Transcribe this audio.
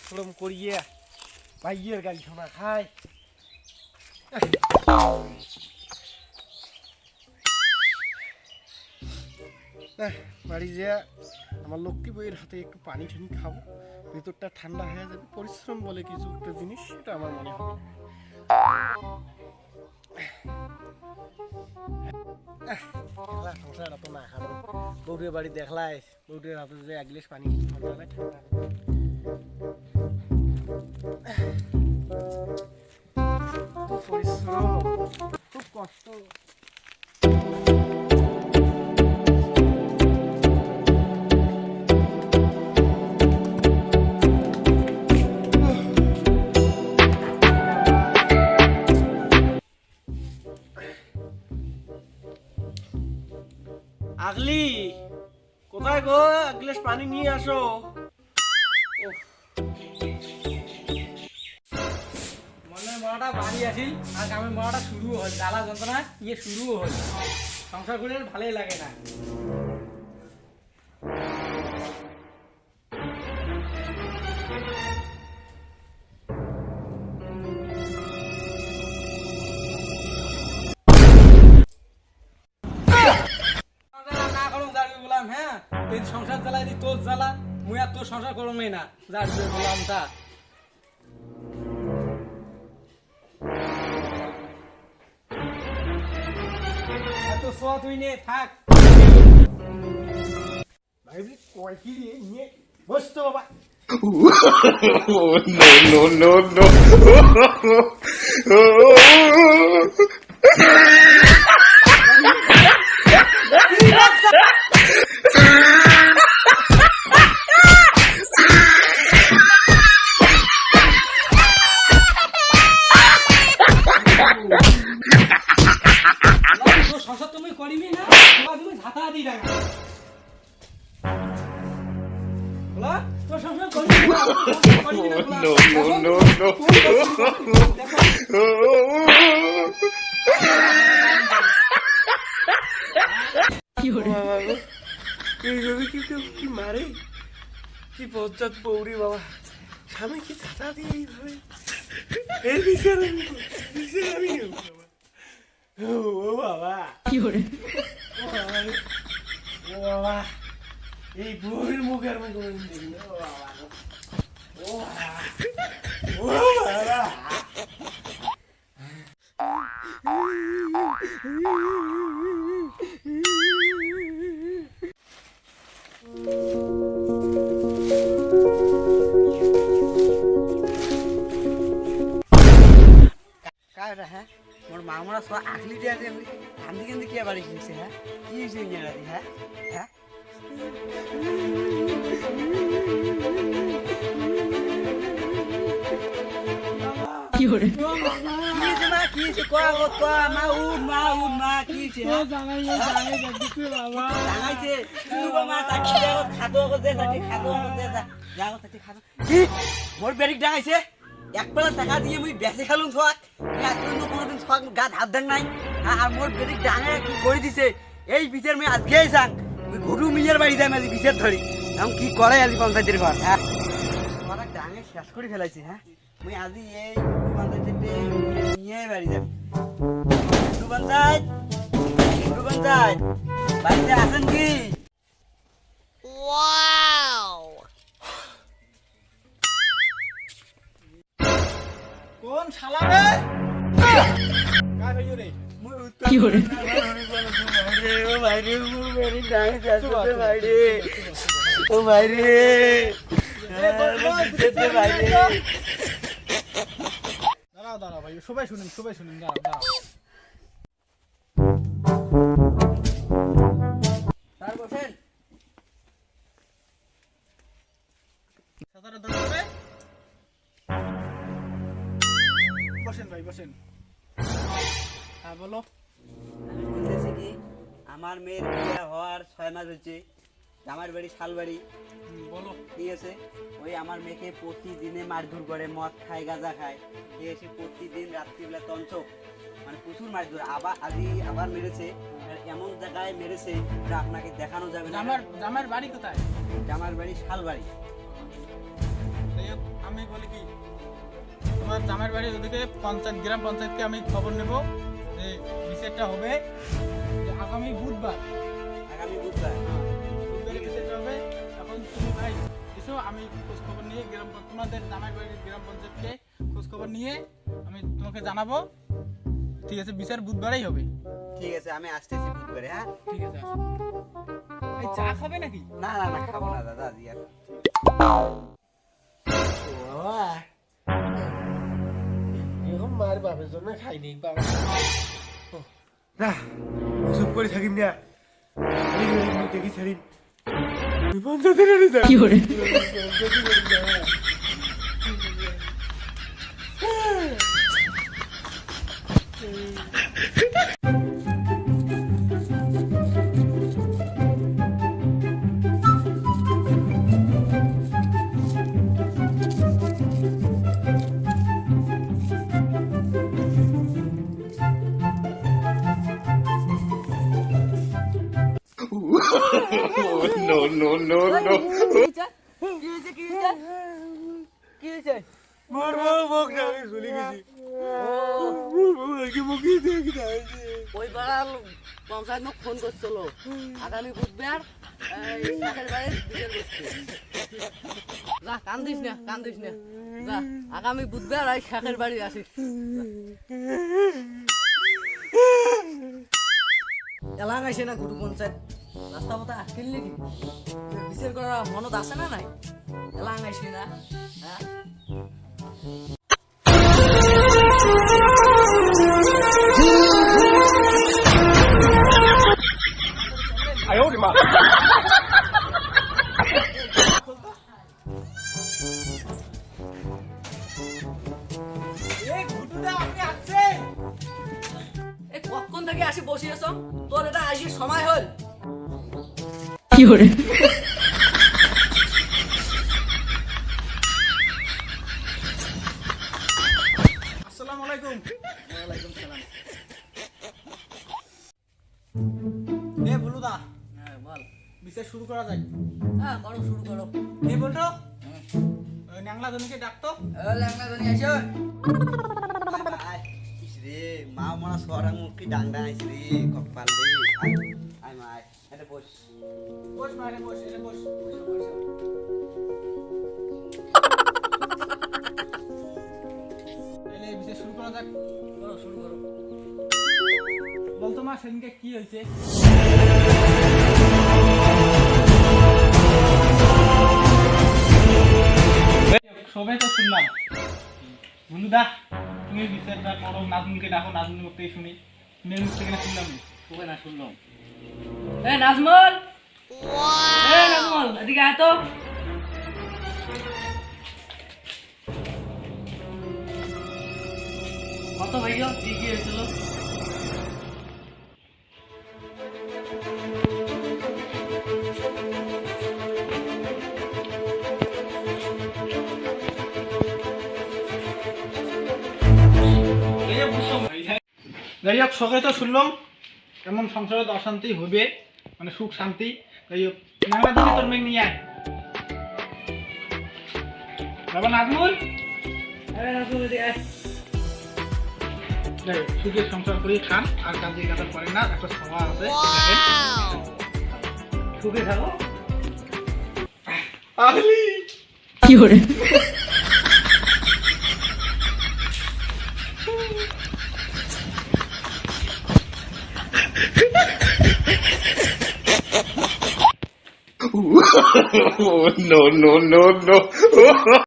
পরিশ্রম করিয়ে ভাইয়ের গাড়ি শোনা খায়। বাড়ি যে আমার লক্ষ্মী বইয়ের হাতে একটু পানি টানি খাবো, ভেতরটা ঠান্ডা হয়ে যাবে। পরিশ্রম বলে কিছু একটা জিনিস, এটা আমার মনে হয়। সংসার এত না খাবো, বউরের বাড়ি দেখলাই বউরের হাতে যে এক গ্লাস পানি ঠান্ডা হয়, ঠান্ডা খুব পরিশ্রম, খুব কষ্ট। আগলি কোথায় গো, এক গ্লাস পানি নিয়ে আসো। মনে মরাটা বাড়ি আসিল আর গ্রামের মরাটা শুরু হল, জ্বালা যন্ত্রণা ইয়ে শুরু হল। সংসার করে ভালোই লাগে না। হ্যাঁ তুই সংসার জ্বালাই দি তোর জ্বালা, মুই আর তোর সংসার করমই না, যার বললাম তা। এত সোয়া তুই নে থাক। ভাইবি কয় কি রে নিয়ে বসতো বাবা। no, no, no, তোর সংসার তুমি করিবি না, তুমি ঝাঁটা দি না। তোর সংসার করিবি না, no, no, no, এইভাবে কি কেউ কি মারে? কি পঞ্চায়েত পৌরি বাবা, স্বামী কি ছাতা দিয়ে এইভাবে এর বিচার আমি ও বাবা, ও বাবা, এই বউয়ের মুখের আমি কোনোদিন দেখি না। ও বাবা, ও বাবা, ও বাবা। হ্যাঁ মোর মামরা সব আকলি দিয়া যে কান্দি কান্দি কে বাড়ি কিনছে। হ্যাঁ কি হয়েছে ইঞ্জিনিয়ারি? হ্যাঁ হ্যাঁ কি হরে কি হয়েছে মা, কি হয়েছে কোয়া গো কোয়া মা, উঠ মা, উঠ মা, কি হয়েছে? ও জামাই যাচ্ছে বাবা, জামাইছে তুই মা তাকি দাও, খাদো গো দে, তাকি খাদো গো দে, যাও তাকি খাদো। কি মোর বেরিক ডাকাইছে, এক পেলা টাকা দিয়ে মুই বেঁচে খেলুম থাক, আজ পর্যন্ত কোনোদিন থাক গাত হাত দেন নাই। আর মোর বেরিক ডাঙে কি করে দিছে এই বিচার মুই আজকেই যাক, মুই ঘুরু মিয়ের বাড়ি যাই আজি বিচার ধরি এখন কি করে আজি পঞ্চায়েতের ঘর। হ্যাঁ তোমার ডাঙে শেষ করে ফেলাইছি। হ্যাঁ মুই আজি এই পঞ্চায়েতের নিয়ে বাড়ি যাবি। পঞ্চায়েত পঞ্চায়েত বাড়িতে আছেন কি? কোন শালা রে? কার হইও রে? কি করে ও ভাই রে, মোর বেরিক ডাঙে শেষ করে ভাই রে, ও ভাই রে, ভাই রে। দাঁড়াও দাঁড়াও ভাই, সবাই শুনুন দাঁড়াও দাঁড়াও। স্যার বসেন। বসেন ভাই বসেন। হ্যাঁ বলো। আমি বলতেছি কি, আমার মেয়ের বিয়ে হওয়ার 6 মাস হচ্ছে, আমার বাড়ি শালবাড়ি, বলো। ঠিক আছে, ওই আমার মেয়েকে প্রতিদিনে মারধর করে, মদ খায় গাঁজা খায়, ঠিক আছে, প্রতিদিন রাত্রিবেলা তঞ্চক, মানে প্রচুর মারধর। আবার মেরেছে, এমন জায়গায় মেরেছে যে আপনাকে দেখানো যাবে না। জামার বাড়ি কোথায়? আমার বাড়ি শালবাড়ি। আমি বলি কি তোমার জামাইয়ের বাড়ির ওদিকে পঞ্চায়েত গ্রাম পঞ্চায়েতকে আমি খবর নেব যে বিচারটা হবে যে আগামী বুধবার বুধবারে বিচারটা হবে। এখন তুমি ভাই এসো, আমি খোঁজ খবর নিয়ে তোমাদের জামাইয়ের বাড়ির গ্রাম পঞ্চায়েতকে খোঁজ খবর নিয়ে আমি তোমাকে জানাবো। ঠিক আছে, বিচার বুধবারেই হবে। ঠিক আছে, আমি আসতেছি বুধবারে। হ্যাঁ ঠিক আছে, আসো। এই চা খাবে নাকি? না না না, খাবো না দাদা আজকে আর। এরকম মার বাপের জন্য খাইনি বাবা। না ওসব করে থাকিম না, দেখি ছাড়িন কি করে Oh, no, no, no, no. মোর বউ বক না, আমি চলে গেছি। মোর বউ আজকে বকে দিয়ে ওই পাড়ার পঞ্চায়েত মোক ফোন করছিল আগামী বুধবার এই শাকের বাড়ির বিচার করছে। যা কান্দিস না যা আগামী বুধবার এই শাকের বাড়ি আসিস। এলাকা আসে না গুরু পঞ্চায়েত রাস্তা পথে আটকিল নাকি বিচার করার মনত আছে না নাই? এলাকা আসে না হ্যাঁ এই ঘুটুটা আপনি আসছেন? এই কখন থেকে আসি বসে আছো? তোর এটা আসি সময় হল। কি করে আসসালামু আলাইকুম। ওয়ালাইকুম সালাম। এ বলুদা, হ্যাঁ বল। বিচার শুরু করা যায়? হ্যাঁ করো, শুরু করো। এই বলতো ওই ন্যাংলা জনকে ডাকতো। ল্যাংলা ধনী আসো। রে মা মরা সোয়ারা মুখি ডাং ডাং আইছে রে কপাল রে। আই মাই এটা বস। বস মারে বস, এনে বস। তাহলে বিচার শুরু করা যাক। করো, শুরু করো। বলতো মা সেদিনকে কি হয়েছে? সবাই তো শুনলাম। বন্ধুদা তুমি বিচারটা করো, নাজমুলকে ডাকো, নাজমুল মুখ থেকে শুনি। মেয়ের মুখ থেকে না শুনলাম না। তোকে না শুনলাম। এ নাজমুল, এদিকে আয় তো। কত ভাইয়া কি কি হয়েছিল? যাই হোক, সবাই তো শুনলাম এমন সংসারে তো অশান্তি হবে, মানে সুখ শান্তি। যাই হোক, ন্যাংলা দিকে তোর মেয়ে নিয়ে আয়। বাবা নাজমুল, নাজমুল এদিকে আয়। যাই হোক, সুখের সংসার করে খান, আর কাজে কাটা করে না, একটা সভা আছে। সুখে থাকো। আহলি কি করে Oh, no, no, no, no.